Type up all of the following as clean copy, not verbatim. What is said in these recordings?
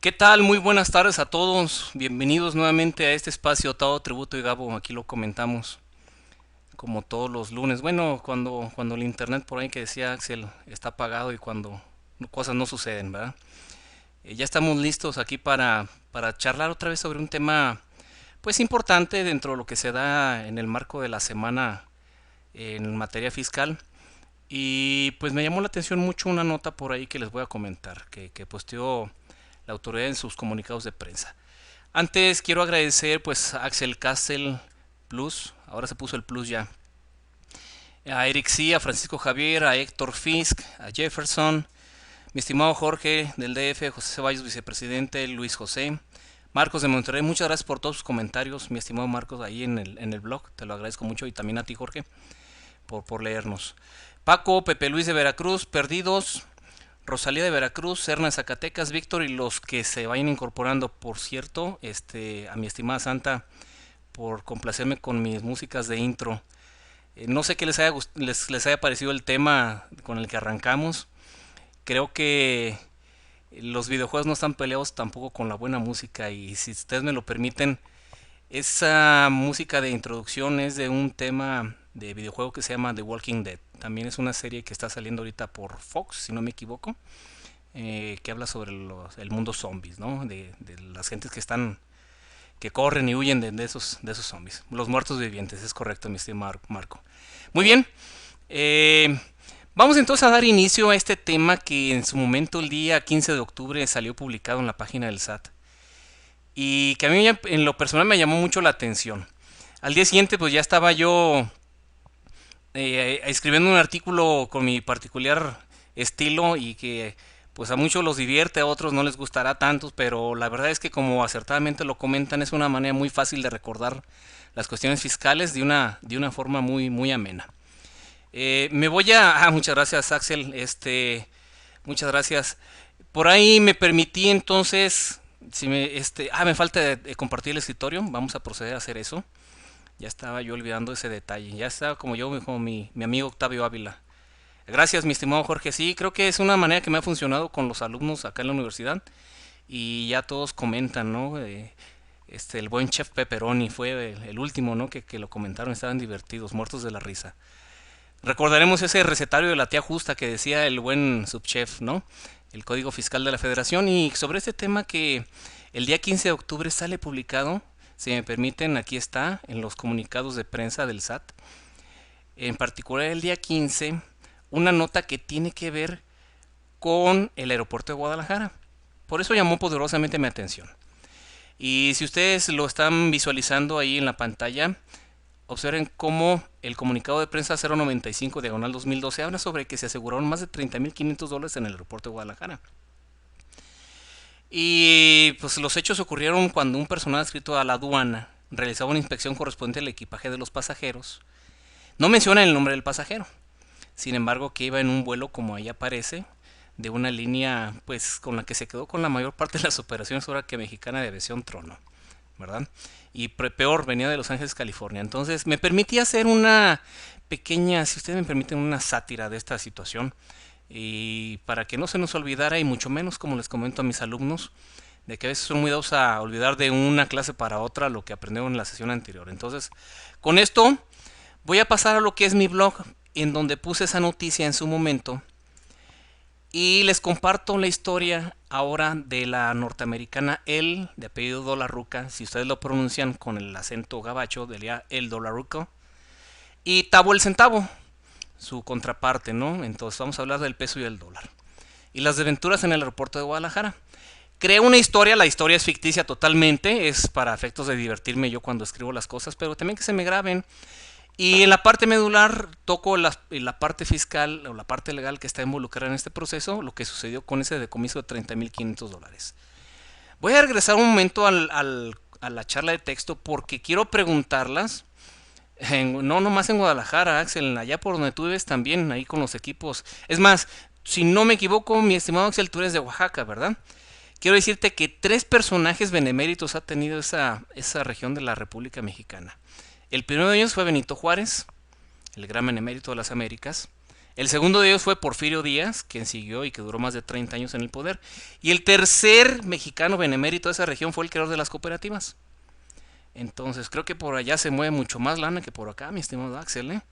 ¿Qué tal? Muy buenas tardes a todos. Bienvenidos nuevamente a este espacio Tao, Tributo y Gabo. Aquí lo comentamos como todos los lunes. Bueno, cuando el internet por ahí que decía Axel está apagado y cuando cosas no suceden, ¿verdad? Ya estamos listos aquí para charlar otra vez sobre un tema pues importante dentro de lo que se da en el marco de la semana en materia fiscal. Y pues me llamó la atención mucho una nota por ahí que les voy a comentar, que posteó la autoridad en sus comunicados de prensa. Antes quiero agradecer pues a Axel Castle Plus, ahora se puso el Plus ya, a Eric C, a Francisco Javier, a Héctor Fisk, a Jefferson, mi estimado Jorge del DF, José Ceballos, vicepresidente, Luis José, Marcos de Monterrey, muchas gracias por todos sus comentarios, mi estimado Marcos, ahí en el blog, te lo agradezco mucho y también a ti Jorge por leernos. Paco, Pepe Luis de Veracruz, Perdidos, Rosalía de Veracruz, Serna de Zacatecas, Víctor y los que se vayan incorporando, por cierto, a mi estimada Santa por complacerme con mis músicas de intro. No sé qué les haya parecido el tema con el que arrancamos. Creo que los videojuegos no están peleados tampoco con la buena música y si ustedes me lo permiten, esa música de introducción es de un tema de videojuego que se llama The Walking Dead. También es una serie que está saliendo ahorita por Fox, si no me equivoco, que habla sobre el mundo zombies, ¿no? De las gentes que corren y huyen de esos zombies. Los muertos vivientes, es correcto, mi estimado Marco. Muy bien. eh, Vamos entonces a dar inicio a este tema que en su momento el día 15 de octubre salió publicado en la página del SAT y que a mí en lo personal me llamó mucho la atención. Al día siguiente pues ya estaba yo escribiendo un artículo con mi particular estilo y que pues a muchos los divierte, a otros no les gustará tanto, pero la verdad es que como acertadamente lo comentan es una manera muy fácil de recordar las cuestiones fiscales de una forma muy amena. Muchas gracias Axel, muchas gracias. Por ahí me permití entonces, me falta de compartir el escritorio, vamos a proceder a hacer eso. Ya estaba yo olvidando ese detalle. Ya estaba como mi amigo Octavio Ávila. Gracias, mi estimado Jorge. Sí, creo que es una manera que me ha funcionado con los alumnos acá en la universidad. Y ya todos comentan, ¿no? El buen chef Pepperoni fue el último, ¿no? Que lo comentaron, estaban divertidos, muertos de la risa. Recordaremos ese recetario de la tía justa que decía el buen subchef, ¿no? El Código Fiscal de la Federación. Y sobre este tema que el día 15 de octubre sale publicado, si me permiten, aquí está en los comunicados de prensa del SAT. En particular el día 15, una nota que tiene que ver con el aeropuerto de Guadalajara. Por eso llamó poderosamente mi atención. Y si ustedes lo están visualizando ahí en la pantalla, observen cómo el comunicado de prensa 095 diagonal 2012 habla sobre que se aseguraron más de $30,500 en el aeropuerto de Guadalajara. Y pues los hechos ocurrieron cuando un personal adscrito a la aduana realizaba una inspección correspondiente al equipaje de los pasajeros. No menciona el nombre del pasajero, sin embargo que iba en un vuelo como ahí aparece, de una línea pues con la que se quedó con la mayor parte de las operaciones ahora que Mexicana de Aviación Trono, ¿verdad? Y peor, venía de Los Ángeles, California. Entonces me permití hacer una pequeña, si ustedes me permiten, una sátira de esta situación. Y para que no se nos olvidara, y mucho menos como les comento a mis alumnos, de que a veces son muy dados a olvidar de una clase para otra lo que aprendieron en la sesión anterior. Entonces, con esto voy a pasar a lo que es mi blog, en donde puse esa noticia en su momento. Y les comparto la historia ahora de la norteamericana El, de apellido Dolaruca, si ustedes lo pronuncian con el acento gabacho, diría El Dolaruco. Y Tabo el Centavo, su contraparte, ¿no? Entonces vamos a hablar del peso y el dólar. Y las desventuras en el aeropuerto de Guadalajara. Creo una historia, la historia es ficticia totalmente, es para efectos de divertirme yo cuando escribo las cosas, pero también que se me graben. Y en la parte medular toco la parte fiscal o la parte legal que está involucrada en este proceso, lo que sucedió con ese decomiso de $30,500. Voy a regresar un momento a la charla de texto porque quiero preguntarlas, no nomás en Guadalajara, Axel, allá por donde tú vives también, ahí con los equipos. Es más, si no me equivoco, mi estimado Axel, tú eres de Oaxaca, ¿verdad? Quiero decirte que tres personajes beneméritos ha tenido esa región de la República Mexicana. El primero de ellos fue Benito Juárez, el gran benemérito de las Américas. El segundo de ellos fue Porfirio Díaz, quien siguió y que duró más de 30 años en el poder. Y el tercer mexicano benemérito de esa región fue el creador de las cooperativas. Entonces creo que por allá se mueve mucho más lana que por acá, mi estimado Axel, ¿eh?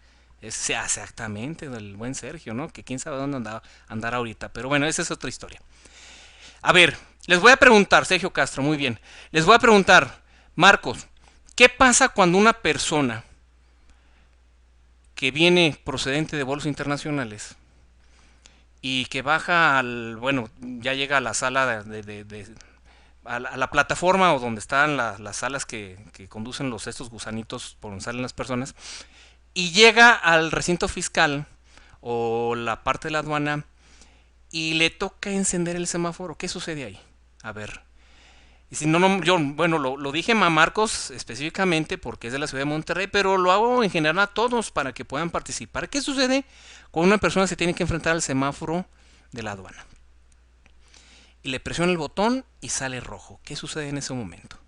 Es exactamente del buen Sergio, ¿no? Que quién sabe dónde andar ahorita. Pero bueno, esa es otra historia. A ver, les voy a preguntar, Sergio Castro, muy bien. Les voy a preguntar, Marcos, ¿qué pasa cuando una persona que viene procedente de vuelos internacionales y que baja bueno, ya llega a la sala a la plataforma o donde están las salas que conducen estos gusanitos por donde salen las personas, y llega al recinto fiscal o la parte de la aduana y le toca encender el semáforo? ¿Qué sucede ahí? A ver. Y si no, yo, bueno, lo dije a Marcos específicamente porque es de la ciudad de Monterrey, pero lo hago en general a todos para que puedan participar. ¿Qué sucede cuando una persona se tiene que enfrentar al semáforo de la aduana? Y le presiona el botón y sale rojo. ¿Qué sucede en ese momento?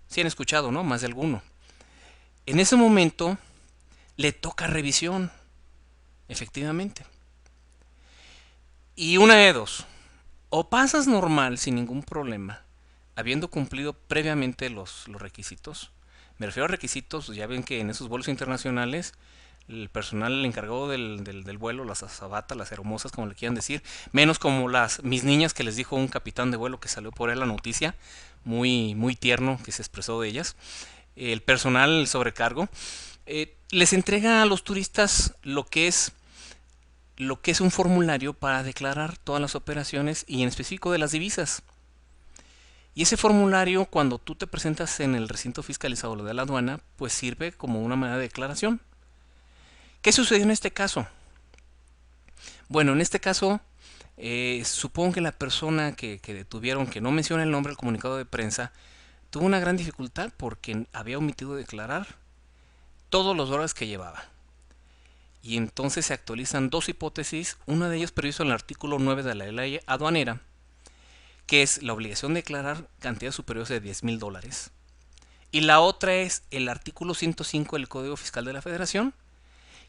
Si han escuchado, ¿no? Más de alguno. En ese momento le toca revisión, efectivamente. Y una de dos. O pasas normal sin ningún problema, habiendo cumplido previamente los requisitos. Me refiero a requisitos, ya ven que en esos vuelos internacionales el personal encargado del vuelo, las azabatas, las hermosas, como le quieran decir, menos como mis niñas que les dijo un capitán de vuelo que salió por ahí la noticia, muy, muy tierno que se expresó de ellas. El personal sobrecargo les entrega a los turistas lo que es un formulario para declarar todas las operaciones y en específico de las divisas. Y ese formulario, cuando tú te presentas en el recinto fiscalizado de la aduana, pues sirve como una manera de declaración. ¿Qué sucedió en este caso? Bueno, en este caso, supongo que la persona que detuvieron, que no menciona el nombre del comunicado de prensa, tuvo una gran dificultad porque había omitido declarar todos los dólares que llevaba. Y entonces se actualizan dos hipótesis, una de ellas previsto en el artículo 9 de la ley aduanera, que es la obligación de declarar cantidades superiores de $10,000. Y la otra es el artículo 105 del Código Fiscal de la Federación,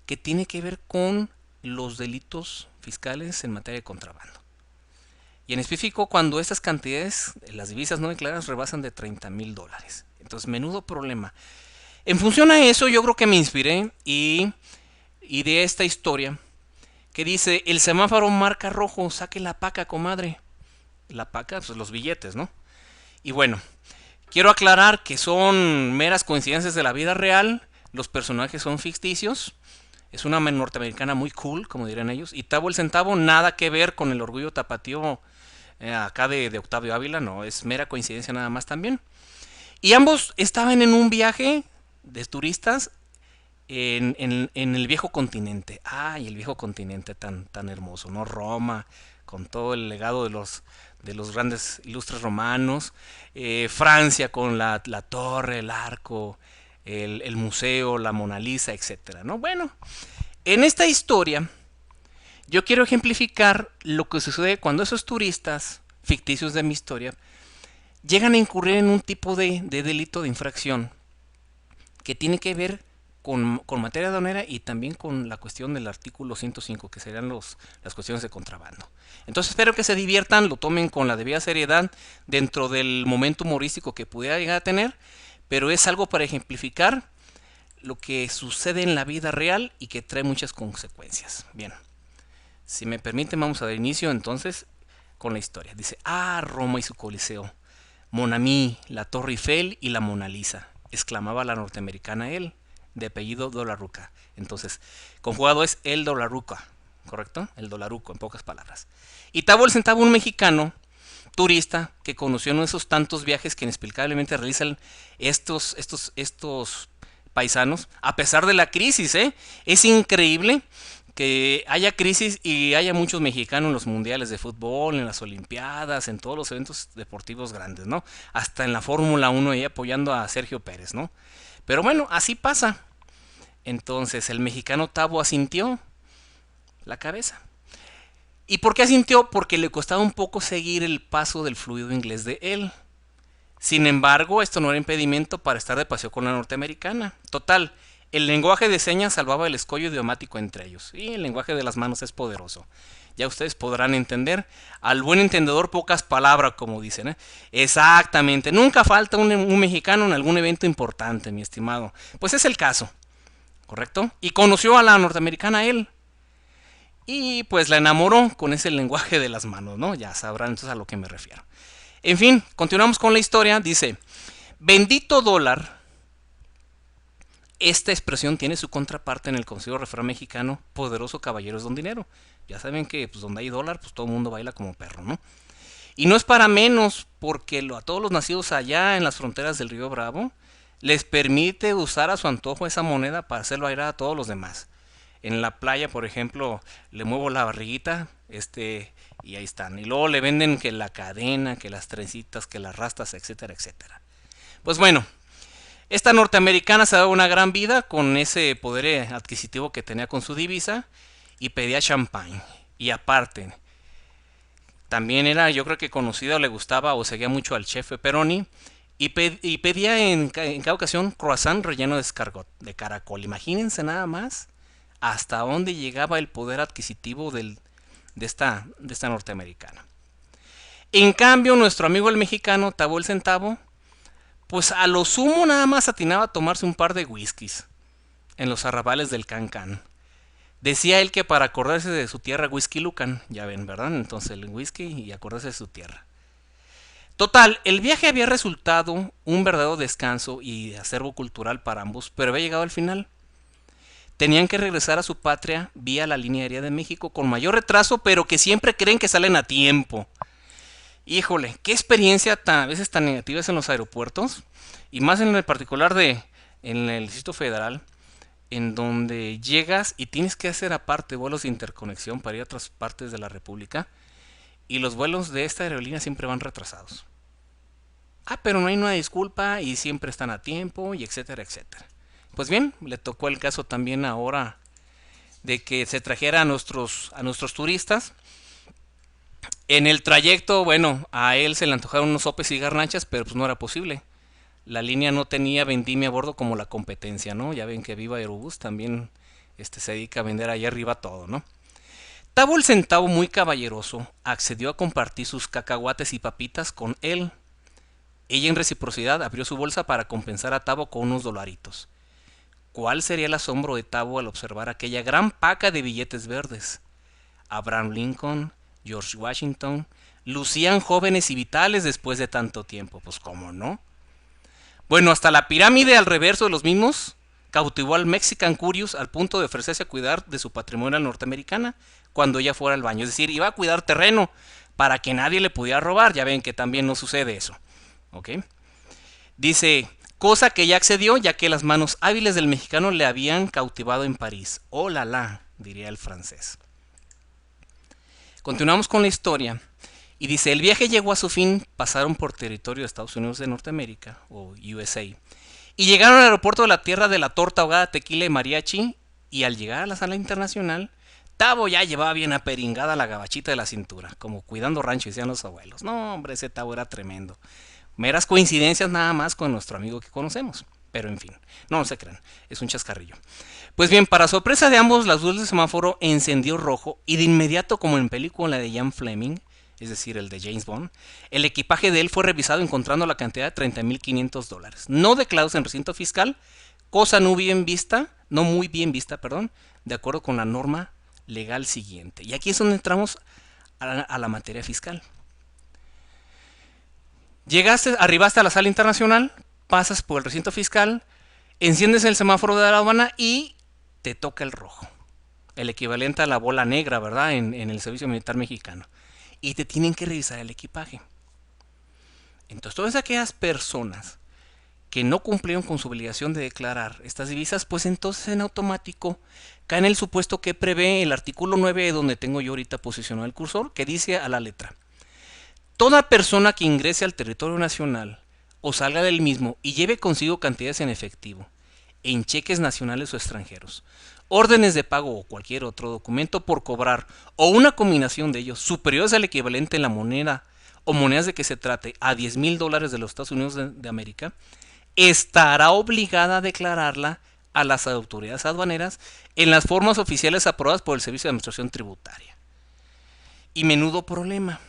que tiene que ver con los delitos fiscales en materia de contrabando. Y en específico cuando estas cantidades, las divisas no declaradas, rebasan de $30,000. Entonces, menudo problema. En función a eso, yo creo que me inspiré y de esta historia que dice: el semáforo marca rojo, saque la paca, comadre. La paca, pues los billetes, ¿no? Y bueno, quiero aclarar que son meras coincidencias de la vida real. Los personajes son ficticios. Es una norteamericana muy cool, como dirían ellos. Y Tabo el Centavo, nada que ver con el orgullo tapatío acá de Octavio Ávila. No, es mera coincidencia nada más también. Y ambos estaban en un viaje de turistas en el viejo continente. Ay, el viejo continente tan hermoso, ¿no? Roma, con todo el legado de los grandes ilustres romanos. Francia con la torre, el arco, el museo, la Mona Lisa, etcétera, ¿no? Bueno, en esta historia yo quiero ejemplificar lo que sucede cuando esos turistas ficticios de mi historia llegan a incurrir en un tipo de delito, de infracción, que tiene que ver con materia aduanera y también con la cuestión del artículo 105, que serían las cuestiones de contrabando. Entonces espero que se diviertan, lo tomen con la debida seriedad dentro del momento humorístico que pudiera llegar a tener, pero es algo para ejemplificar lo que sucede en la vida real y que trae muchas consecuencias. Bien, si me permiten, vamos a dar inicio entonces con la historia. Dice: Roma y su coliseo, Mon Ami, la Torre Eiffel y la Mona Lisa, exclamaba la norteamericana él, de apellido Dolaruca. Entonces, conjugado es el Dolaruca, ¿correcto? El dolaruco, en pocas palabras. Y Tabo el Centavo, un mexicano turista que conoció en esos tantos viajes que inexplicablemente realizan estos paisanos, a pesar de la crisis, ¿eh? Es increíble que haya crisis y haya muchos mexicanos en los mundiales de fútbol, en las olimpiadas, en todos los eventos deportivos grandes, ¿no? Hasta en la Fórmula 1 ahí apoyando a Sergio Pérez, ¿no? Pero bueno, así pasa. Entonces el mexicano Tabo asintió la cabeza. ¿Y por qué asintió? Porque le costaba un poco seguir el paso del fluido inglés de él. Sin embargo, esto no era impedimento para estar de paseo con la norteamericana. Total, El lenguaje de señas salvaba el escollo idiomático entre ellos. Y el lenguaje de las manos es poderoso. Ya ustedes podrán entender. Al buen entendedor pocas palabras, como dicen, ¿eh? Exactamente. Nunca falta un mexicano en algún evento importante, mi estimado. Pues es el caso, ¿correcto? Y conoció a la norteamericana él. Y pues la enamoró con ese lenguaje de las manos, ¿no? Ya sabrán entonces a lo que me refiero. En fin, continuamos con la historia. Dice, bendito dólar. Esta expresión tiene su contraparte en el conocido refrán mexicano, poderoso caballero es don dinero. Ya saben que pues, donde hay dólar, pues todo el mundo baila como perro, ¿no? Y no es para menos, porque a todos los nacidos allá en las fronteras del río Bravo, les permite usar a su antojo esa moneda para hacer bailar a todos los demás. En la playa, por ejemplo, le muevo la barriguita, y ahí están. Y luego le venden que la cadena, que las trencitas, que las rastas, etcétera, etcétera. Pues bueno, esta norteamericana se daba una gran vida con ese poder adquisitivo que tenía con su divisa y pedía champán. Y aparte, también era, yo creo que conocida o le gustaba o seguía mucho al chef Pepperoni y pedía en cada ocasión croissant relleno de escargot, de caracol. Imagínense nada más hasta dónde llegaba el poder adquisitivo de esta norteamericana. En cambio, nuestro amigo el mexicano, Tabo el Centavo, pues a lo sumo nada más atinaba a tomarse un par de whiskies en los arrabales del Cancán. Decía él que para acordarse de su tierra, whisky lucan, ya ven, ¿verdad? Entonces el whisky y acordarse de su tierra. Total, el viaje había resultado un verdadero descanso y acervo cultural para ambos, pero había llegado al final. Tenían que regresar a su patria vía la línea aérea de México con mayor retraso, pero que siempre creen que salen a tiempo. Híjole, qué experiencia a veces tan negativas en los aeropuertos, y más en el particular en el Distrito Federal, en donde llegas y tienes que hacer aparte vuelos de interconexión para ir a otras partes de la República, y los vuelos de esta aerolínea siempre van retrasados. Ah, pero no hay una disculpa y siempre están a tiempo y etcétera, etcétera. Pues bien, le tocó el caso también ahora de que se trajera a nuestros turistas. En el trayecto, bueno, a él se le antojaron unos sopes y garnachas, pero pues no era posible. La línea no tenía vendimia a bordo como la competencia, ¿no? Ya ven que Viva Aerobús también se dedica a vender allá arriba todo, ¿no? Tabo el Centavo, muy caballeroso, accedió a compartir sus cacahuates y papitas con él. Ella en reciprocidad abrió su bolsa para compensar a Tabo con unos dolaritos. ¿Cuál sería el asombro de Tabo al observar aquella gran paca de billetes verdes? Abraham Lincoln, George Washington, lucían jóvenes y vitales después de tanto tiempo. Pues cómo no. Bueno, hasta la pirámide al reverso de los mismos cautivó al Mexican Curious al punto de ofrecerse a cuidar de su patrimonio norteamericana cuando ella fuera al baño. Es decir, iba a cuidar terreno para que nadie le pudiera robar. Ya ven que también no sucede eso. ¿Ok? Dice, cosa que ya accedió ya que las manos hábiles del mexicano le habían cautivado en París. Oh la la, diría el francés. Continuamos con la historia. Y dice, el viaje llegó a su fin, pasaron por territorio de Estados Unidos de Norteamérica, o USA, y llegaron al aeropuerto de la tierra de la torta ahogada, tequila y mariachi, y al llegar a la sala internacional, Tabo ya llevaba bien aperingada la gabachita de la cintura, como cuidando rancho, decían los abuelos. No, hombre, ese Tabo era tremendo. Meras coincidencias nada más con nuestro amigo que conocemos. Pero en fin, no se crean, es un chascarrillo. Pues bien, para sorpresa de ambos, las luces del semáforo encendió rojo y de inmediato, como en película de Ian Fleming, es decir, el de James Bond, el equipaje de él fue revisado encontrando la cantidad de $30,500, no declarados en recinto fiscal, cosa no muy bien vista, de acuerdo con la norma legal siguiente. Y aquí es donde entramos a la materia fiscal. Arribaste a la sala internacional, pasas por el recinto fiscal, enciendes el semáforo de la aduana y te toca el rojo. El equivalente a la bola negra, ¿verdad? En el servicio militar mexicano. Y te tienen que revisar el equipaje. Entonces, todas aquellas personas que no cumplieron con su obligación de declarar estas divisas, pues entonces en automático cae en el supuesto que prevé el artículo 9, donde tengo yo ahorita posicionado el cursor, que dice a la letra: toda persona que ingrese al territorio nacional o salga del mismo y lleve consigo cantidades en efectivo, en cheques nacionales o extranjeros, órdenes de pago o cualquier otro documento por cobrar o una combinación de ellos superiores al equivalente en la moneda o monedas de que se trate a $10,000 de los Estados Unidos de América, estará obligada a declararla a las autoridades aduaneras en las formas oficiales aprobadas por el Servicio de Administración Tributaria. Y menudo problema.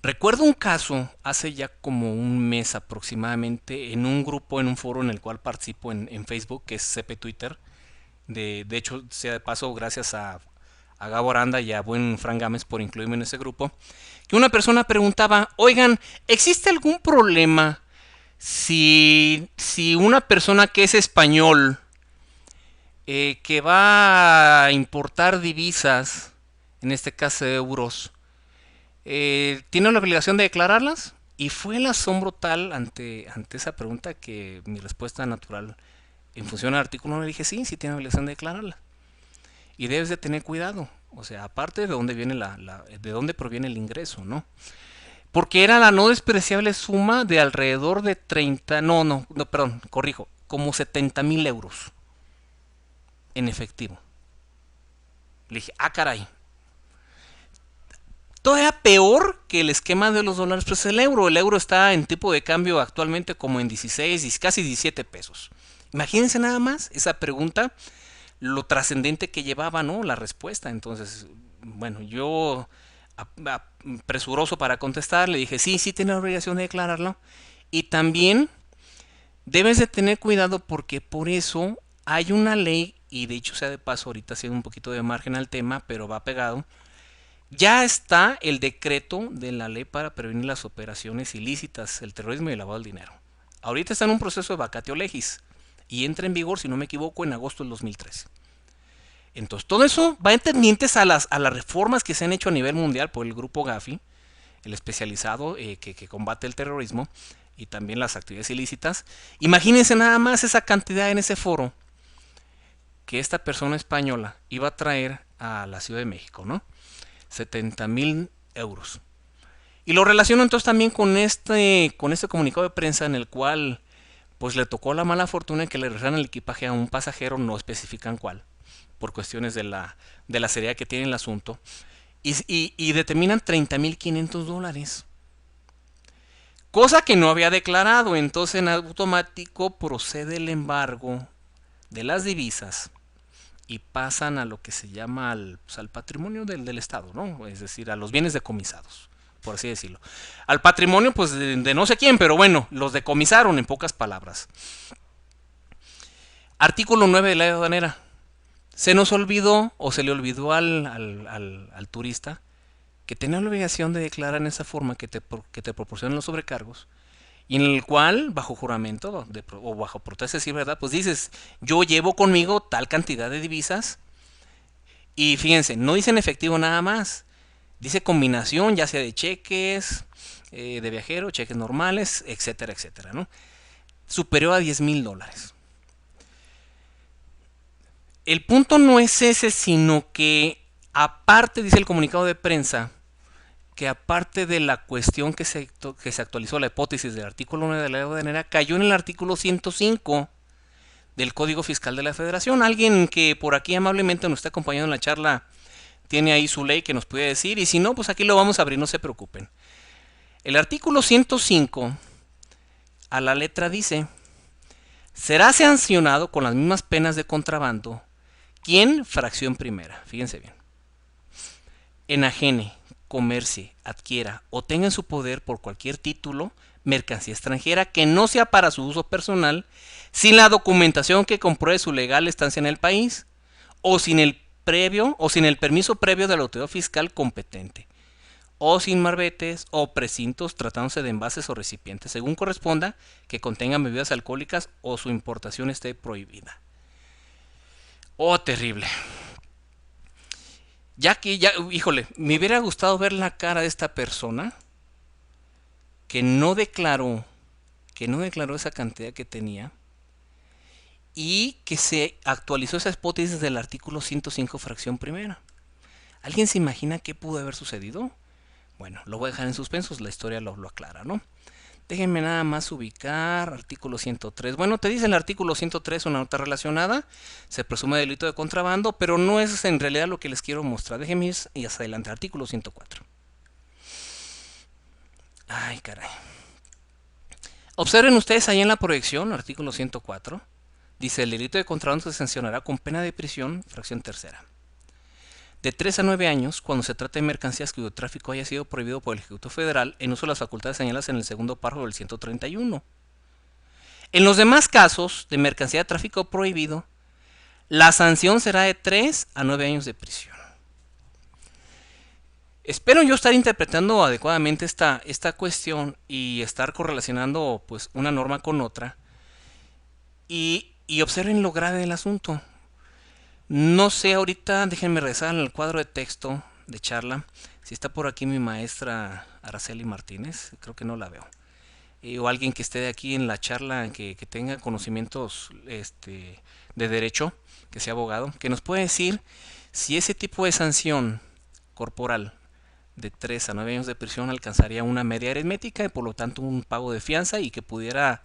Recuerdo un caso hace ya como un mes aproximadamente en un grupo, en un foro en el cual participo en Facebook, que es CP Twitter. De hecho, sea de paso, gracias a Gabo Aranda y a buen Fran Gámez por incluirme en ese grupo, que una persona preguntaba, oigan, ¿existe algún problema si una persona que es español, que va a importar divisas, en este caso euros, tiene la obligación de declararlas? Y fue el asombro tal ante esa pregunta que mi respuesta natural, en función al artículo, le dije, sí, sí tiene obligación de declararla. Y debes de tener cuidado, o sea, aparte de dónde viene de dónde proviene el ingreso, ¿no? Porque era la no despreciable suma de alrededor de 30, perdón, corrijo, como 70,000 euros en efectivo. Le dije, ah, caray. Todo era peor que el esquema de los dólares, pues el euro está en tipo de cambio actualmente como en 16, casi 17 pesos. Imagínense nada más esa pregunta, lo trascendente que llevaba, ¿no? La respuesta. Entonces, bueno, yo presuroso para contestar, le dije, sí, sí tiene la obligación de declararlo. Y también debes de tener cuidado porque por eso hay una ley, y de hecho sea de paso ahorita haciendo un poquito de margen al tema, pero va pegado. Ya está el decreto de la ley para prevenir las operaciones ilícitas, el terrorismo y el lavado del dinero. Ahorita está en un proceso de vacatio legis y entra en vigor, si no me equivoco, en agosto del 2013. Entonces, todo eso va en tendientes a las reformas que se han hecho a nivel mundial por el grupo Gafi, el especializado que combate el terrorismo y también las actividades ilícitas. Imagínense nada más esa cantidad en ese foro que esta persona española iba a traer a la Ciudad de México, ¿no? 70,000 euros. Y lo relaciono entonces también con este comunicado de prensa en el cual pues le tocó la mala fortuna de que le regresaran el equipaje a un pasajero, no especifican cuál, por cuestiones de la seriedad que tiene el asunto, y determinan 30,500 dólares. Cosa que no había declarado, entonces en automático procede el embargo de las divisas y pasan a lo que se llama al patrimonio del Estado, ¿no? Es decir, a los bienes decomisados, por así decirlo. Al patrimonio, pues, de no sé quién, pero bueno, los decomisaron en pocas palabras. Artículo 9 de la ley aduanera. Se nos olvidó, o se le olvidó al turista, que tenía la obligación de declarar en esa forma que te proporcionan los sobrecargos, y en el cual, bajo juramento o bajo protesta de decir verdad, pues dices, yo llevo conmigo tal cantidad de divisas, y fíjense, no dice en efectivo nada más, dice combinación, ya sea de cheques, de viajero, cheques normales, etcétera, etcétera, ¿no? Superior a 10,000 dólares. El punto no es ese, sino que aparte, dice el comunicado de prensa, que aparte de la cuestión que se actualizó la hipótesis del artículo 9 de la ley aduanera, cayó en el artículo 105 del Código Fiscal de la Federación. Alguien que por aquí amablemente nos está acompañando en la charla tiene ahí su ley que nos puede decir, y si no, pues aquí lo vamos a abrir, no se preocupen. El artículo 105 a la letra dice: será sancionado con las mismas penas de contrabando quien, fracción primera, fíjense bien, enajene, comercie, adquiera o tenga en su poder por cualquier título mercancía extranjera que no sea para su uso personal, sin la documentación que compruebe su legal estancia en el país, o sin el permiso previo de la autoridad fiscal competente, o sin marbetes o precintos tratándose de envases o recipientes, según corresponda, que contengan bebidas alcohólicas o su importación esté prohibida. Oh, terrible. Híjole, me hubiera gustado ver la cara de esta persona que no declaró esa cantidad que tenía y que se actualizó esa hipótesis del artículo 105 fracción primera. ¿Alguien se imagina qué pudo haber sucedido? Bueno, lo voy a dejar en suspensos, la historia lo aclara, ¿no? Déjenme nada más ubicar artículo 103. Bueno, te dice el artículo 103 una nota relacionada, se presume delito de contrabando, pero no es en realidad lo que les quiero mostrar. Déjenme ir y hasta adelante, artículo 104. Ay, caray. Observen ustedes ahí en la proyección, artículo 104. Dice, el delito de contrabando se sancionará con pena de prisión, fracción tercera, de 3 a 9 años cuando se trate de mercancías cuyo tráfico haya sido prohibido por el Ejecutivo Federal en uso de las facultades señaladas en el segundo párrafo del 131. En los demás casos de mercancía de tráfico prohibido, la sanción será de 3 a 9 años de prisión. Espero yo estar interpretando adecuadamente esta cuestión y estar correlacionando pues una norma con otra. Y observen lo grave del asunto. No sé, ahorita déjenme regresar al cuadro de texto de charla. Si está por aquí mi maestra Araceli Martínez, creo que no la veo. O alguien que esté de aquí en la charla que tenga conocimientos de derecho, que sea abogado, que nos puede decir si ese tipo de sanción corporal de 3 a 9 años de prisión alcanzaría una media aritmética y por lo tanto un pago de fianza y que pudiera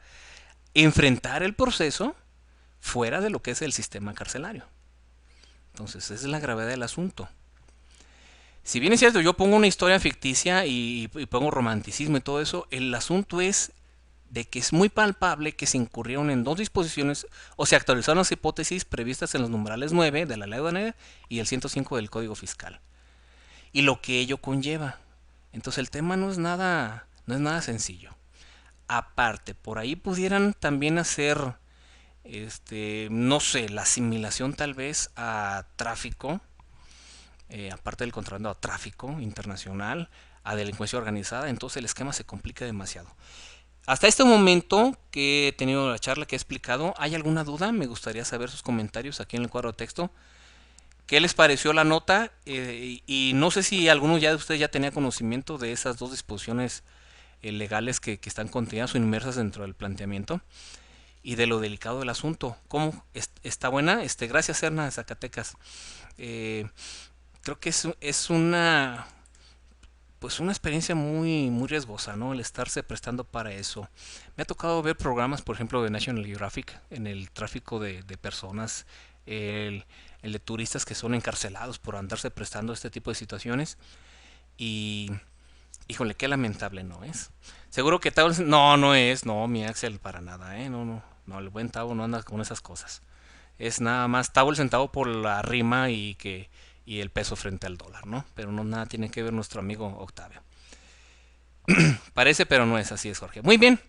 enfrentar el proceso fuera de lo que es el sistema carcelario. Entonces, esa es la gravedad del asunto. Si bien es cierto, yo pongo una historia ficticia y pongo romanticismo y todo eso, el asunto es de que es muy palpable que se incurrieron en dos disposiciones o se actualizaron las hipótesis previstas en los numerales 9 de la ley aduanera y el 105 del Código Fiscal. Y lo que ello conlleva. Entonces el tema no es nada sencillo. Aparte, por ahí pudieran también hacer, no sé, la asimilación tal vez a tráfico, aparte del contrabando, a tráfico internacional, a delincuencia organizada, entonces el esquema se complica demasiado. Hasta este momento que he tenido la charla, que he explicado, ¿hay alguna duda? Me gustaría saber sus comentarios aquí en el cuadro de texto. ¿Qué les pareció la nota? Y no sé si alguno ya de ustedes ya tenía conocimiento de esas dos disposiciones legales que están contenidas o inmersas dentro del planteamiento y de lo delicado del asunto. ¿Cómo? ¿Está buena? Gracias, Serna de Zacatecas. Creo que es una experiencia muy riesgosa, ¿no? El estarse prestando para eso. Me ha tocado ver programas, por ejemplo, de National Geographic en el tráfico de personas, el de turistas que son encarcelados por andarse prestando a este tipo de situaciones. Y híjole, qué lamentable, ¿no es? Seguro que Tavo, no es, no, mi Axel, para nada, no, el buen Tavo no anda con esas cosas. Es nada más Tavo el centavo por la rima y el peso frente al dólar, ¿no? Pero no nada tiene que ver nuestro amigo Octavio. Parece, pero no es así, es Jorge. Muy bien.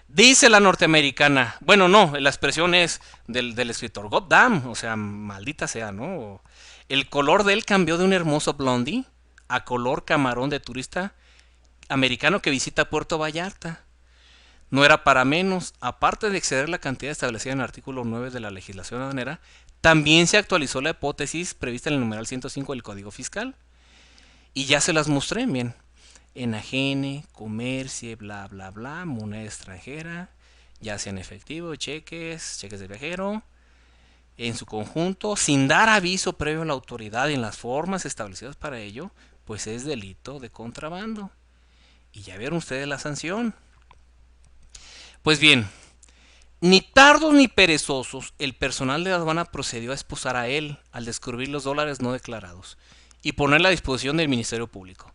Dice la norteamericana. Bueno, no, la expresión es del escritor. God damn, o sea, maldita sea, ¿no? El color de él cambió de un hermoso blondie a color camarón de turista americano que visita Puerto Vallarta. No era para menos, aparte de exceder la cantidad establecida en el artículo 9 de la legislación aduanera, también se actualizó la hipótesis prevista en el numeral 105 del Código Fiscal. Y ya se las mostré, bien. Enajene, comercie, bla, bla, bla, moneda extranjera, ya sea en efectivo, cheques de viajero, en su conjunto, sin dar aviso previo a la autoridad en las formas establecidas para ello, pues es delito de contrabando. Y ya vieron ustedes la sanción. Pues bien, ni tardos ni perezosos, el personal de la aduana procedió a esposar a él al descubrir los dólares no declarados y ponerla a disposición del Ministerio Público.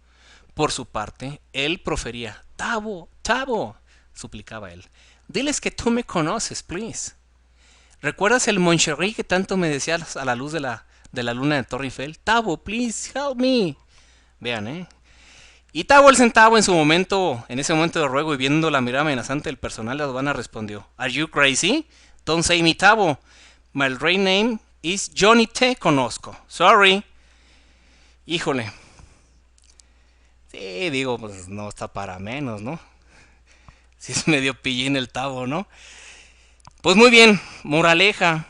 Por su parte, él profería, Tavo, suplicaba él, diles que tú me conoces, please. ¿Recuerdas el Moncherry que tanto me decías a la luz de la luna de Torre Eiffel? Tavo, please, help me. Vean, Y Tavo el centavo en ese momento de ruego y viendo la mirada amenazante del personal de aduana respondió, Are you crazy? Don't say me Tavo. My real name is Johnny T. Conozco. Sorry. Híjole. Sí, digo, pues no está para menos, ¿no? Si es medio pillín el Tavo, ¿no? Pues muy bien, moraleja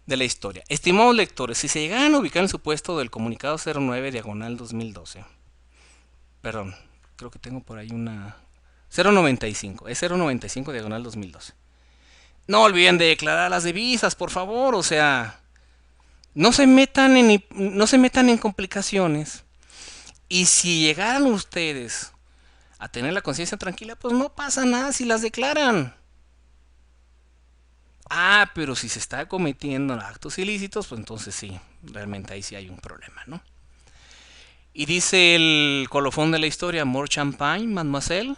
de la historia. Estimados lectores, si se llegaran a ubicar en el supuesto del comunicado 09 diagonal 2012, perdón, creo que tengo por ahí una 095, es 095 diagonal 2012. No olviden de declarar las divisas, por favor, o sea, no se metan en complicaciones. Y si llegaran ustedes a tener la conciencia tranquila, pues no pasa nada si las declaran. Pero si se está cometiendo actos ilícitos, pues entonces sí, realmente ahí sí hay un problema, ¿no? Y dice el colofón de la historia, more champagne, mademoiselle.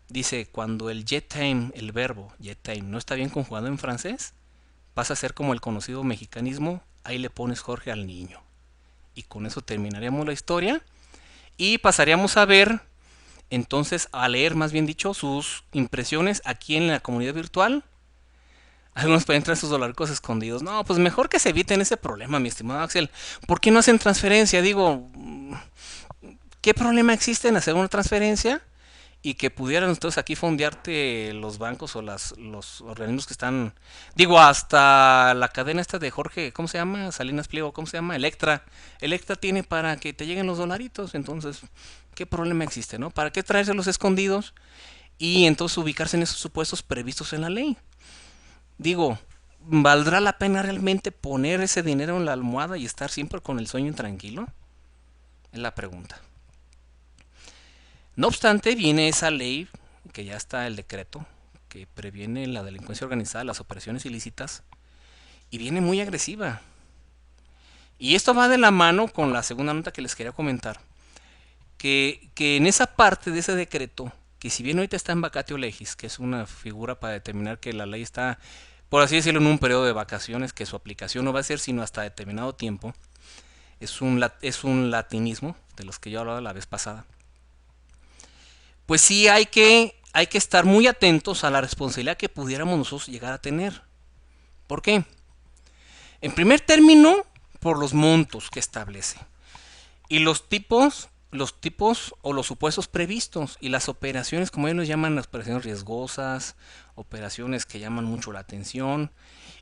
Dice, cuando el jet time, el verbo jet time, no está bien conjugado en francés, pasa a ser como el conocido mexicanismo, ahí le pones Jorge al niño. Y con eso terminaríamos la historia y pasaríamos a ver, entonces, a leer más bien dicho, sus impresiones aquí en la comunidad virtual. Algunos pueden traer sus dolarcos escondidos. No, pues mejor que se eviten ese problema, mi estimado Axel. ¿Por qué no hacen transferencia? Digo, ¿qué problema existe en hacer una transferencia y que pudieran ustedes aquí fondearte los bancos o los organismos que están, digo, hasta la cadena esta de Jorge, ¿cómo se llama? Salinas Pliego, ¿cómo se llama? Electra tiene para que te lleguen los dolaritos, entonces, ¿qué problema existe, no? ¿Para qué traérselos escondidos y entonces ubicarse en esos supuestos previstos en la ley? Digo, ¿valdrá la pena realmente poner ese dinero en la almohada y estar siempre con el sueño tranquilo? Es la pregunta. No obstante, viene esa ley, que ya está el decreto, que previene la delincuencia organizada, las operaciones ilícitas, y viene muy agresiva. Y esto va de la mano con la segunda nota que les quería comentar, que en esa parte de ese decreto, que si bien ahorita está en vacatio legis, que es una figura para determinar que la ley está, por así decirlo, en un periodo de vacaciones, que su aplicación no va a ser sino hasta determinado tiempo, es un latinismo, de los que yo hablaba la vez pasada, pues sí hay que estar muy atentos a la responsabilidad que pudiéramos nosotros llegar a tener. ¿Por qué? En primer término, por los montos que establece. Y los tipos o los supuestos previstos y las operaciones, como ellos llaman, las operaciones riesgosas, operaciones que llaman mucho la atención,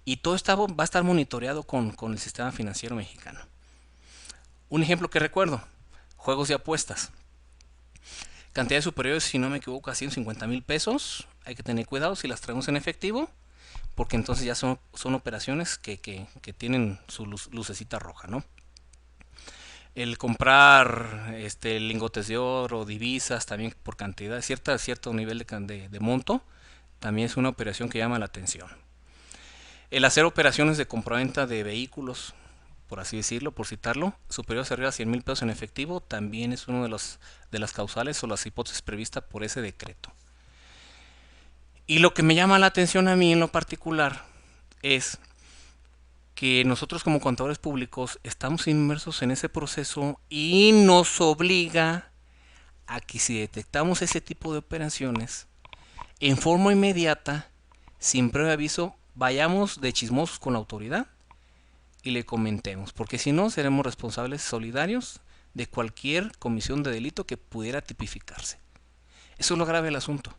y todo esto va a estar monitoreado con el sistema financiero mexicano. Un ejemplo que recuerdo, juegos de apuestas. Cantidades superiores, si no me equivoco, a 150,000 pesos. Hay que tener cuidado si las traemos en efectivo, porque entonces ya son operaciones que tienen su lucecita roja, ¿no? El comprar lingotes de oro, divisas, también por cantidad, cierto nivel de monto, también es una operación que llama la atención. El hacer operaciones de compraventa de vehículos, por así decirlo, por citarlo, superiores arriba a 100,000 pesos en efectivo, también es uno de las causales o las hipótesis previstas por ese decreto. Y lo que me llama la atención a mí en lo particular es que nosotros como contadores públicos estamos inmersos en ese proceso y nos obliga a que si detectamos ese tipo de operaciones, en forma inmediata, sin previo aviso, vayamos de chismosos con la autoridad y le comentemos, porque si no seremos responsables solidarios de cualquier comisión de delito que pudiera tipificarse. Eso es lo grave del asunto.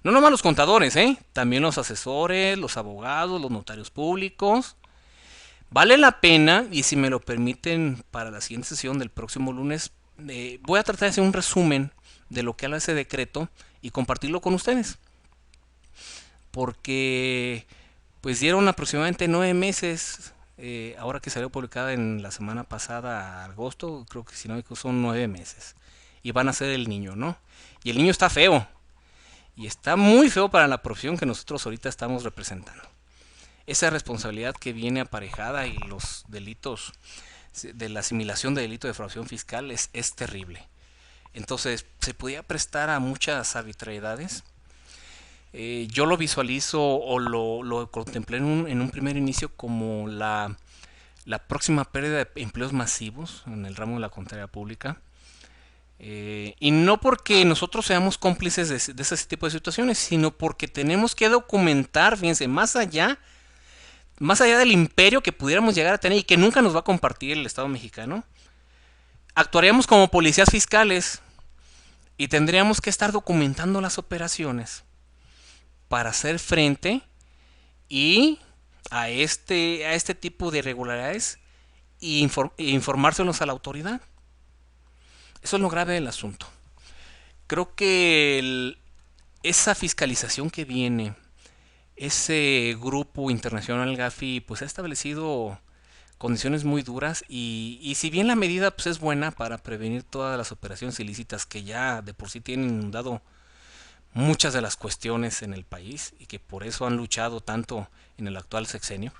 No nomás los contadores, también los asesores, los abogados, los notarios públicos. Vale la pena, y si me lo permiten, para la siguiente sesión del próximo lunes, voy a tratar de hacer un resumen de lo que habla ese decreto y compartirlo con ustedes. Porque pues dieron aproximadamente 9 meses, ahora que salió publicada en la semana pasada, agosto, creo que si no son 9 meses. Y van a ser el niño, ¿no? Y el niño está feo. Y está muy feo para la profesión que nosotros ahorita estamos representando. Esa responsabilidad que viene aparejada y los delitos de la asimilación de delito de defraudación fiscal es terrible. Entonces se podía prestar a muchas arbitrariedades. Yo lo visualizo o lo contemplé en un primer inicio como la próxima pérdida de empleos masivos en el ramo de la contaduría pública. Y no porque nosotros seamos cómplices de ese tipo de situaciones, sino porque tenemos que documentar, fíjense, más allá del imperio que pudiéramos llegar a tener y que nunca nos va a compartir el Estado mexicano, actuaríamos como policías fiscales y tendríamos que estar documentando las operaciones para hacer frente y a este tipo de irregularidades e informárselos a la autoridad. Eso es lo grave del asunto. Creo que esa fiscalización que viene, ese grupo internacional Gafi, pues ha establecido condiciones muy duras y si bien la medida pues es buena para prevenir todas las operaciones ilícitas que ya de por sí tienen inundado muchas de las cuestiones en el país y que por eso han luchado tanto en el actual sexenio,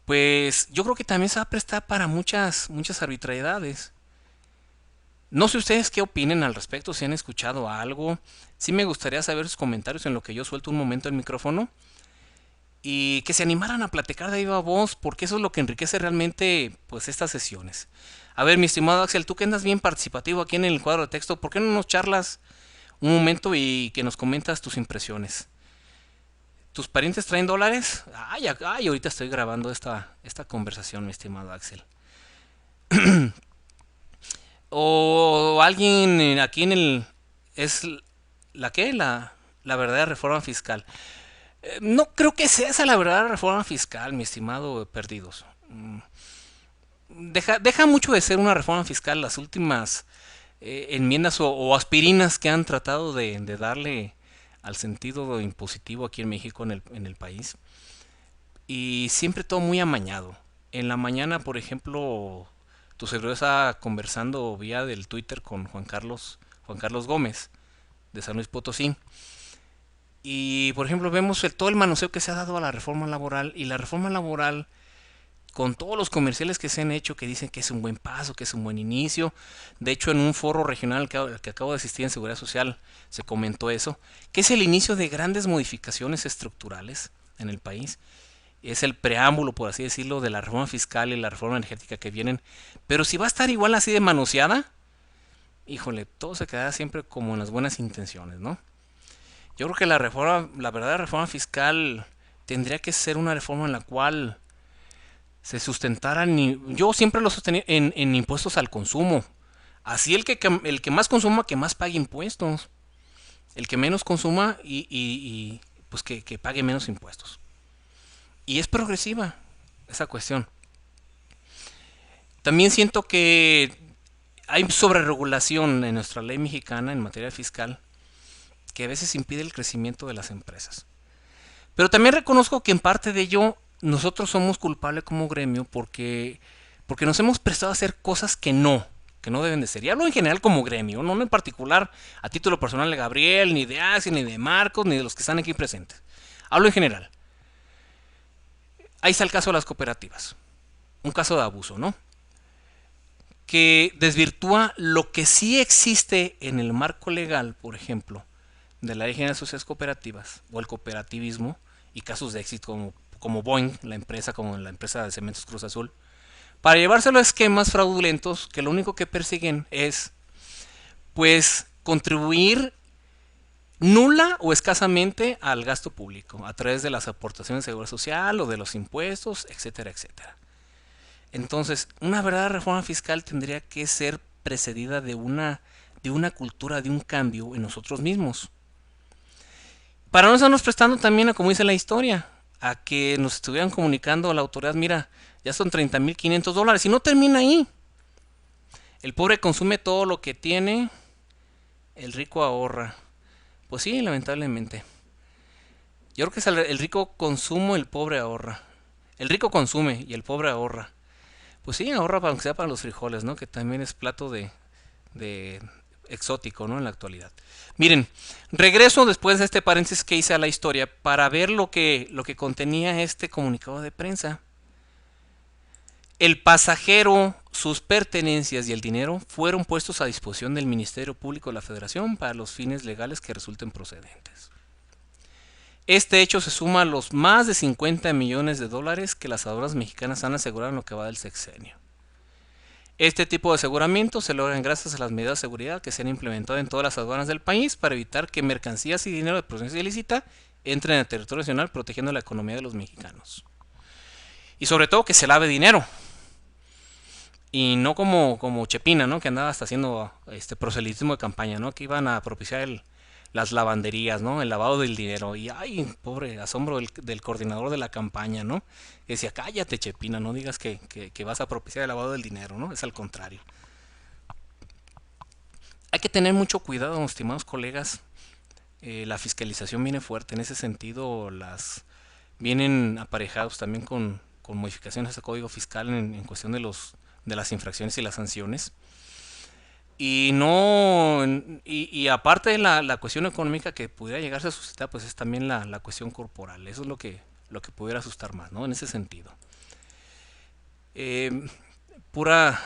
pues yo creo que también se va a prestar para muchas arbitrariedades. No sé ustedes qué opinen al respecto, si han escuchado algo. Sí me gustaría saber sus comentarios en lo que yo suelto un momento el micrófono y que se animaran a platicar de viva voz, porque eso es lo que enriquece realmente pues estas sesiones. A ver, mi estimado Axel, tú que andas bien participativo aquí en el cuadro de texto, ¿por qué no nos charlas un momento y que nos comentas tus impresiones? ¿Tus parientes traen dólares? Ay, ahorita estoy grabando esta conversación, mi estimado Axel. O alguien aquí en el... ¿Es la qué? La verdadera reforma fiscal. No creo que sea esa la verdadera reforma fiscal, mi estimado Perdidos. Deja mucho de ser una reforma fiscal las últimas enmiendas o aspirinas que han tratado de darle al sentido impositivo aquí en México, en el país. Y siempre todo muy amañado. En la mañana, por ejemplo, tu servidor estaba conversando vía del Twitter con Juan Carlos Gómez, de San Luis Potosí. Y, por ejemplo, vemos todo el manoseo que se ha dado a la reforma laboral. Y la reforma laboral, con todos los comerciales que se han hecho, que dicen que es un buen paso, que es un buen inicio. De hecho, en un foro regional que acabo de asistir en Seguridad Social, se comentó eso, que es el inicio de grandes modificaciones estructurales en el país. Es el preámbulo, por así decirlo, de la reforma fiscal y la reforma energética que vienen. Pero si va a estar igual así de manoseada, híjole, todo se quedará siempre como en las buenas intenciones, ¿no? Yo creo que la verdadera reforma fiscal tendría que ser una reforma en la cual se sustentara, yo siempre lo sostenía en impuestos al consumo. Así el que más consuma, que más pague impuestos. El que menos consuma pues que pague menos impuestos. Y es progresiva esa cuestión. También siento que hay sobreregulación en nuestra ley mexicana en materia fiscal que a veces impide el crecimiento de las empresas. Pero también reconozco que en parte de ello nosotros somos culpables como gremio porque nos hemos prestado a hacer cosas que no deben de ser. Y hablo en general como gremio, no en particular a título personal de Gabriel, ni de Axel, ni de Marcos, ni de los que están aquí presentes. Hablo en general. Ahí está el caso de las cooperativas. Un caso de abuso, ¿no? Que desvirtúa lo que sí existe en el marco legal, por ejemplo, de la ley general de sociedades cooperativas o el cooperativismo y casos de éxito como Boeing, como la empresa de Cementos Cruz Azul, para llevárselo a esquemas fraudulentos que lo único que persiguen es, pues, contribuir nula o escasamente al gasto público a través de las aportaciones de seguridad social o de los impuestos, etcétera, etcétera. Entonces, una verdadera reforma fiscal tendría que ser precedida de una cultura, de un cambio en nosotros mismos. Para no estarnos prestando también a, como dice la historia, a que nos estuvieran comunicando a la autoridad, mira, ya son $30,500 y no termina ahí. El pobre consume todo lo que tiene, el rico ahorra. Pues sí, lamentablemente. Yo creo que es el rico consumo, el pobre ahorra. El rico consume y el pobre ahorra. Pues sí, ahorra aunque sea para los frijoles, ¿no? Que también es plato de exótico, ¿no? En la actualidad. Miren, regreso después de este paréntesis que hice a la historia para ver lo que contenía este comunicado de prensa. El pasajero, sus pertenencias y el dinero fueron puestos a disposición del Ministerio Público de la Federación para los fines legales que resulten procedentes. Este hecho se suma a los más de 50 millones de dólares que las aduanas mexicanas han asegurado en lo que va del sexenio. Este tipo de aseguramiento se logra gracias a las medidas de seguridad que se han implementado en todas las aduanas del país para evitar que mercancías y dinero de procedencia ilícita entren en el territorio nacional protegiendo la economía de los mexicanos. Y sobre todo que se lave dinero. Y no como Chepina, ¿no? Que andaba hasta haciendo proselitismo de campaña, ¿no? Que iban a propiciar las lavanderías, ¿no? El lavado del dinero. Y ay, pobre asombro del coordinador de la campaña, ¿no? Que decía, cállate, Chepina, no digas que vas a propiciar el lavado del dinero, ¿no? Es al contrario. Hay que tener mucho cuidado, estimados colegas. La fiscalización viene fuerte. En ese sentido, las vienen aparejados también con modificaciones al código fiscal en cuestión de las infracciones y las sanciones. Y no y aparte de la cuestión económica que pudiera llegarse a suscitar, pues es también la cuestión corporal. Eso es lo que pudiera asustar más, ¿no? En ese sentido. Eh, pura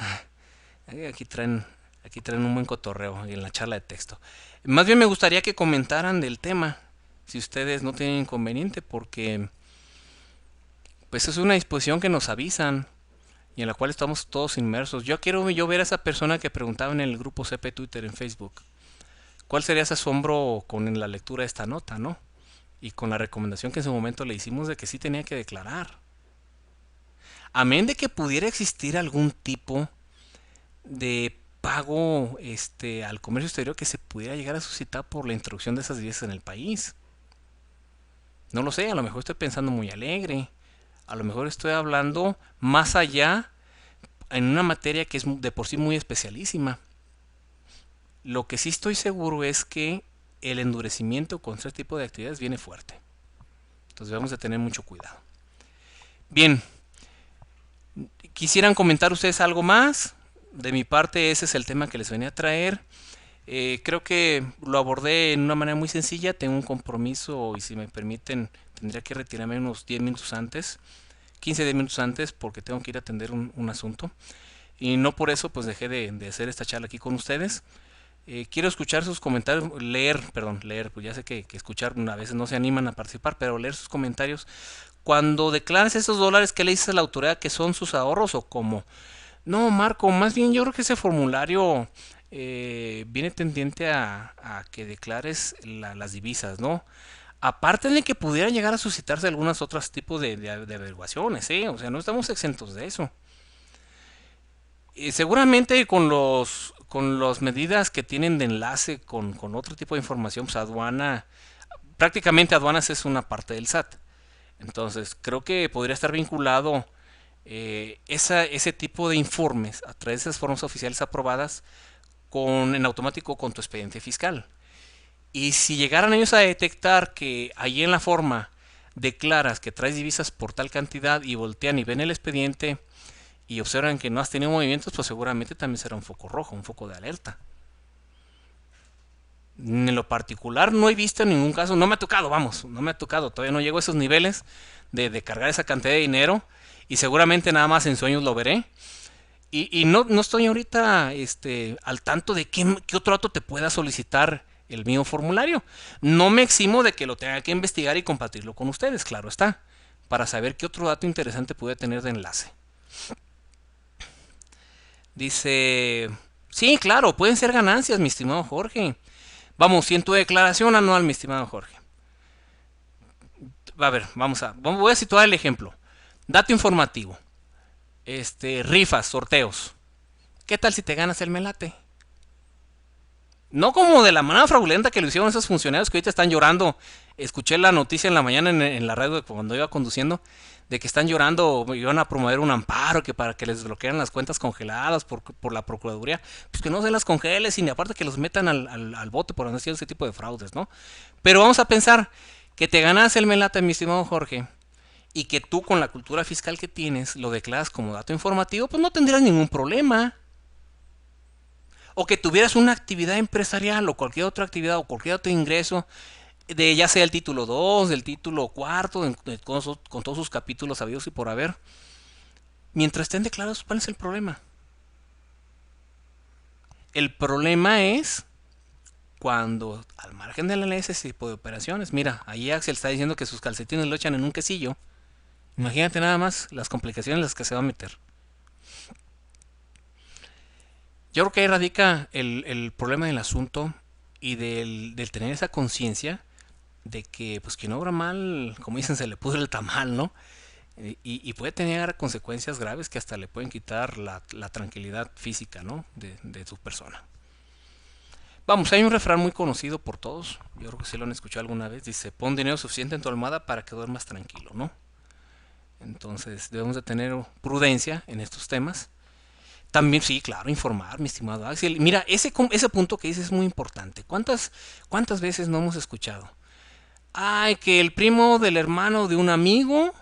aquí traen Aquí traen un buen cotorreo en la charla de texto. Más bien me gustaría que comentaran del tema, si ustedes no tienen inconveniente, porque pues es una disposición que nos avisan y en la cual estamos todos inmersos. Yo quiero yo ver a esa persona que preguntaba en el grupo CP Twitter en Facebook. ¿Cuál sería ese asombro con la lectura de esta nota, no? Y con la recomendación que en su momento le hicimos de que sí tenía que declarar. Amén de que pudiera existir algún tipo de pago al comercio exterior que se pudiera llegar a suscitar por la introducción de esas divisas en el país. No lo sé, a lo mejor estoy pensando muy alegre. A lo mejor estoy hablando más allá en una materia que es de por sí muy especialísima. Lo que sí estoy seguro es que el endurecimiento con este tipo de actividades viene fuerte. Entonces debemos de tener mucho cuidado. Bien, ¿quisieran comentar ustedes algo más? De mi parte ese es el tema que les venía a traer. Creo que lo abordé en una manera muy sencilla. Tengo un compromiso y si me permiten tendría que retirarme unos 10 minutos antes. 15-10 minutos antes porque tengo que ir a atender un asunto. Y no por eso pues dejé de hacer esta charla aquí con ustedes. Quiero escuchar sus comentarios, leer, pues ya sé que escuchar a veces no se animan a participar, pero leer sus comentarios. Cuando declaras esos dólares, ¿qué le dices a la autoridad que son sus ahorros o cómo? No, Marco, más bien yo creo que ese formulario viene tendiente a que declares las divisas, ¿no? Aparte de que pudiera llegar a suscitarse algunos otros tipos de averiguaciones, ¿eh? O sea, no estamos exentos de eso. Seguramente con las medidas que tienen de enlace con otro tipo de información, pues aduana, prácticamente aduanas es una parte del SAT. Entonces, creo que podría estar vinculado ese tipo de informes a través de esas formas oficiales aprobadas en automático con tu expediente fiscal. Y si llegaran ellos a detectar que ahí en la forma declaras que traes divisas por tal cantidad y voltean y ven el expediente y observan que no has tenido movimientos, pues seguramente también será un foco rojo, un foco de alerta. En lo particular no he visto en ningún caso, no me ha tocado, vamos, no me ha tocado, todavía no llego a esos niveles de cargar esa cantidad de dinero y seguramente nada más en sueños lo veré. Y no estoy ahorita al tanto de qué otro dato te pueda solicitar el mismo formulario. No me eximo de que lo tenga que investigar y compartirlo con ustedes, claro está, para saber qué otro dato interesante puede tener de enlace. Dice, sí, claro, pueden ser ganancias, mi estimado Jorge. Vamos, si en tu declaración anual, mi estimado Jorge. A ver, voy a situar el ejemplo. Dato informativo. Rifas, sorteos. ¿Qué tal si te ganas el melate? No como de la manera fraudulenta que lo hicieron esos funcionarios que ahorita están llorando. Escuché la noticia en la mañana en la radio cuando iba conduciendo de que están llorando o iban a promover un amparo que para que les bloquearan las cuentas congeladas por la Procuraduría. Pues que no se las congeles y aparte que los metan al bote por hacer ese tipo de fraudes, ¿no? Pero vamos a pensar que te ganas el melate, mi estimado Jorge, y que tú con la cultura fiscal que tienes lo declaras como dato informativo, pues no tendrías ningún problema. O que tuvieras una actividad empresarial o cualquier otra actividad o cualquier otro ingreso, de ya sea el título 2 del título cuarto con todos sus capítulos habidos y por haber. Mientras estén declarados, ¿cuál es el problema? El problema es cuando al margen de la ley ese tipo de operaciones. Mira, ahí Axel está diciendo que sus calcetines lo echan en un quesillo. Imagínate nada más las complicaciones en las que se va a meter. Yo creo que ahí radica el problema del asunto y del tener esa conciencia de que pues quien obra mal, como dicen, se le pudre el tamal, ¿no? Y puede tener consecuencias graves que hasta le pueden quitar la tranquilidad física, ¿no? De su persona. Vamos, hay un refrán muy conocido por todos, yo creo que sí lo han escuchado alguna vez, dice, pon dinero suficiente en tu almohada para que duermas tranquilo, ¿no? Entonces debemos de tener prudencia en estos temas. También, sí, claro, informar, mi estimado Axel. Mira, ese punto que dices es muy importante. ¿Cuántas veces no hemos escuchado? Ay, que el primo del hermano de un amigo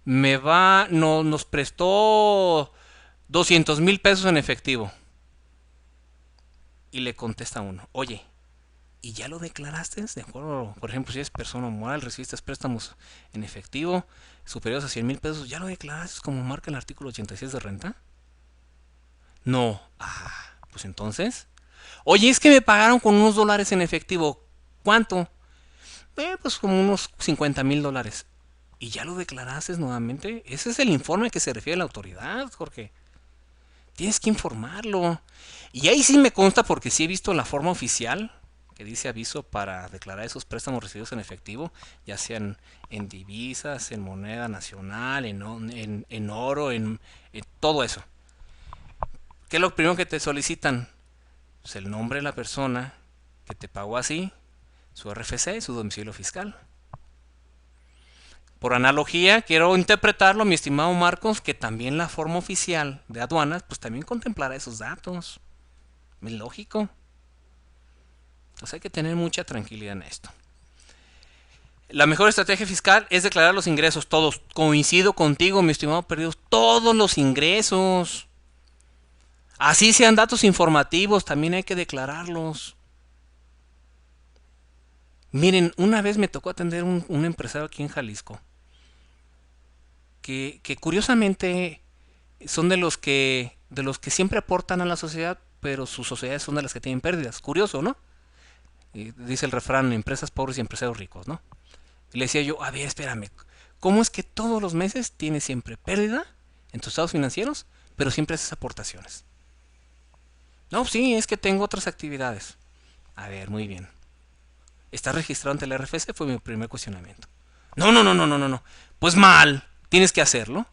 nos prestó 200,000 pesos en efectivo. Y le contesta uno, oye, ¿y ya lo declaraste? De acuerdo, por ejemplo, si eres persona moral, recibiste préstamos en efectivo superiores a 100,000 pesos, ¿ya lo declaraste como marca el artículo 86 de renta? No. Pues entonces, oye, es que me pagaron con unos dólares en efectivo. ¿Cuánto? Pues como unos $50,000. ¿Y ya lo declaraste nuevamente? Ese es el informe que se refiere a la autoridad, Jorge. Tienes que informarlo. Y ahí sí me consta porque sí he visto la forma oficial que dice aviso para declarar esos préstamos recibidos en efectivo, ya sean en divisas, en moneda nacional, en oro, en todo eso. ¿Qué es lo primero que te solicitan? Pues el nombre de la persona que te pagó así, su RFC, su domicilio fiscal. Por analogía, quiero interpretarlo, mi estimado Marcos, que también la forma oficial de aduanas, pues también contemplará esos datos. Es lógico. Entonces hay que tener mucha tranquilidad en esto. La mejor estrategia fiscal es declarar los ingresos todos. Coincido contigo, mi estimado Perdidos, todos los ingresos. Así sean datos informativos, también hay que declararlos. Miren, una vez me tocó atender un empresario aquí en Jalisco, que curiosamente son de los que siempre aportan a la sociedad, pero sus sociedades son de las que tienen pérdidas. Curioso, ¿no? Dice el refrán, empresas pobres y empresarios ricos, ¿no? Y le decía yo, a ver, espérame, ¿cómo es que todos los meses tienes siempre pérdida en tus estados financieros, pero siempre haces aportaciones? No, sí, es que tengo otras actividades. A ver, muy bien. ¿Estás registrado ante el RFC? Fue mi primer cuestionamiento. No, no, no, no, no, no, no. Pues mal, tienes que hacerlo.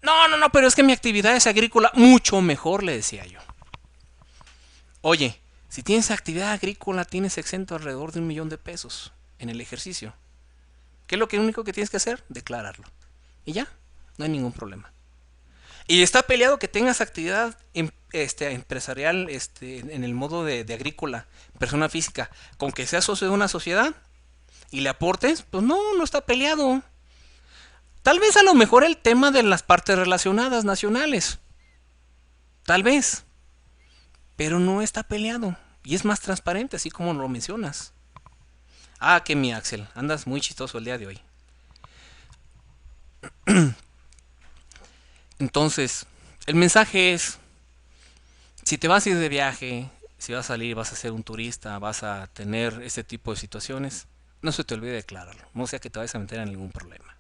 No, no, no, pero es que mi actividad es agrícola. Mucho mejor, le decía yo. Oye, si tienes actividad agrícola, tienes exento alrededor de $1,000,000 en el ejercicio. ¿Qué es lo único que tienes que hacer? Declararlo. Y ya, no hay ningún problema. Y está peleado que tengas actividad empresarial en el modo de agrícola, persona física, con que seas socio de una sociedad y le aportes, pues no, no está peleado. Tal vez a lo mejor el tema de las partes relacionadas nacionales. Tal vez. Pero no está peleado. Y es más transparente, así como lo mencionas. Ah, que mi Axel, andas muy chistoso el día de hoy. Entonces, el mensaje es, si te vas a ir de viaje, si vas a salir, vas a ser un turista, vas a tener este tipo de situaciones, no se te olvide declararlo, no sea que te vayas a meter en ningún problema.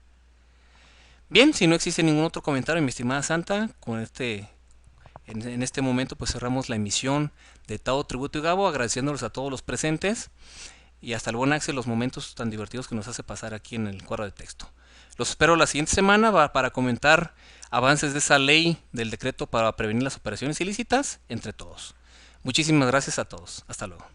Bien, si no existe ningún otro comentario, mi estimada Santa, en este momento pues cerramos la emisión de Tao Tributo y Gabo, agradeciéndoles a todos los presentes y hasta el buen Axel los momentos tan divertidos que nos hace pasar aquí en el cuadro de texto. Los espero la siguiente semana para comentar avances de esa ley del decreto para prevenir las operaciones ilícitas entre todos. Muchísimas gracias a todos. Hasta luego.